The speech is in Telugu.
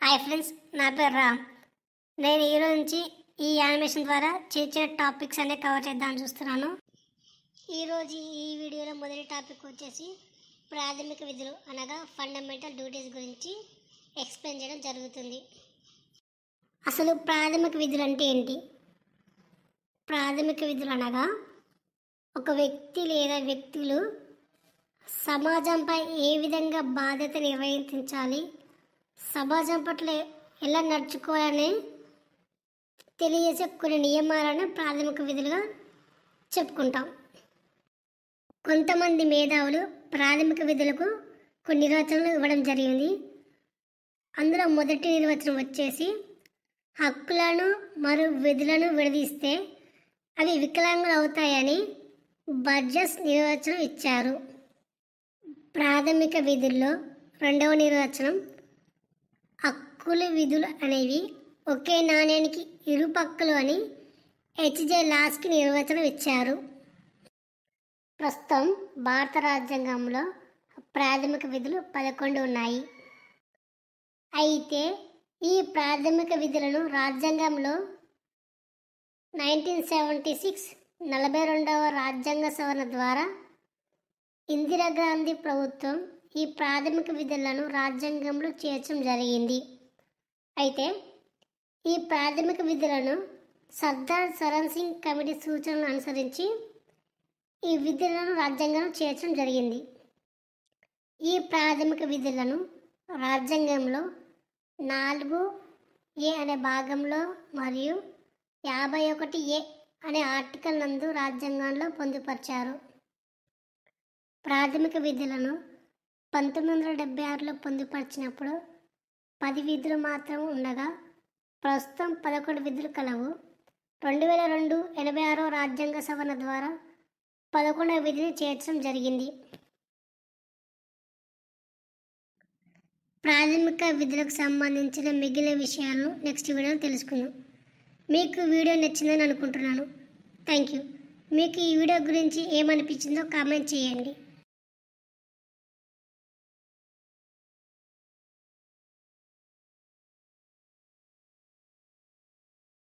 హాయ్ ఫ్రెండ్స్, నా పేరు రామ్. నేను ఈరోజు నుంచి ఈ యానిమేషన్ ద్వారా చిన్న టాపిక్స్ అనే కవర్ చేద్దామని చూస్తున్నాను. ఈరోజు ఈ వీడియోలో మొదటి టాపిక్ వచ్చేసి ప్రాథమిక విధులు అనగా ఫండమెంటల్ డ్యూటీస్ గురించి ఎక్స్ప్లెయిన్ చేయడం జరుగుతుంది. అసలు ప్రాథమిక విధులు అంటే ఏంటి? ప్రాథమిక విధులు అనగా ఒక వ్యక్తి లేదా వ్యక్తులు సమాజంపై ఏ విధంగా బాధ్యత నిర్వహించాలి, సమాజం పట్ల ఎలా నడుచుకోవాలని తెలియజేసే కొన్ని నియమాలను ప్రాథమిక విధులుగా చెప్పుకుంటాం. కొంతమంది మేధావులు ప్రాథమిక విధులకు కొన్ని నిర్వచనాలు ఇవ్వడం జరిగింది. అందులో మొదటి నిర్వచనం వచ్చేసి హక్కులను మరియు విధులను విడదీస్తే అవి వికలాంగులు అవుతాయని బర్జెస్ నిర్వచనం ఇచ్చారు. ప్రాథమిక విధుల్లో రెండవ నిర్వచనం హక్కులు విధులు అనేవి ఒకే నాణ్యానికి ఇరుపక్కలు అని హెచ్జే లాస్కి నిర్వచనం ఇచ్చారు. ప్రస్తుతం భారత రాజ్యాంగంలో ప్రాథమిక విధులు 11 ఉన్నాయి. అయితే ఈ ప్రాథమిక విధులను రాజ్యాంగంలో 1976 42వ రాజ్యాంగ సవరణ ద్వారా ఇందిరాగాంధీ ప్రభుత్వం ఈ ప్రాథమిక విధులను రాజ్యాంగంలో చేర్చడం జరిగింది. అయితే ఈ ప్రాథమిక విధులను సర్దార్ సరణ్ సింగ్ కమిటీ సూచనలను అనుసరించి ఈ విధులను రాజ్యాంగంలో చేర్చడం జరిగింది. ఈ ప్రాథమిక విధులను రాజ్యాంగంలో 4A అనే భాగంలో మరియు 51A అనే ఆర్టికల్ నందు రాజ్యాంగంలో పొందుపరిచారు. ప్రాథమిక విధులను 1976లో పొందుపరిచినప్పుడు 10 విధులు మాత్రం ఉండగా ప్రస్తుతం 11 విధులు కలవు. 2002 86వ రాజ్యాంగ సవరణ ద్వారా 11వ విధిని చేర్చడం జరిగింది. ప్రాథమిక విధులకు సంబంధించిన మిగిలిన విషయాలను నెక్స్ట్ వీడియోలో తెలుసుకుందాం. మీకు వీడియో నచ్చిందని అనుకుంటున్నాను. Thank you. మీకు ఈ వీడియో గురించి ఏమనిపించిందో కామెంట్ చేయండి.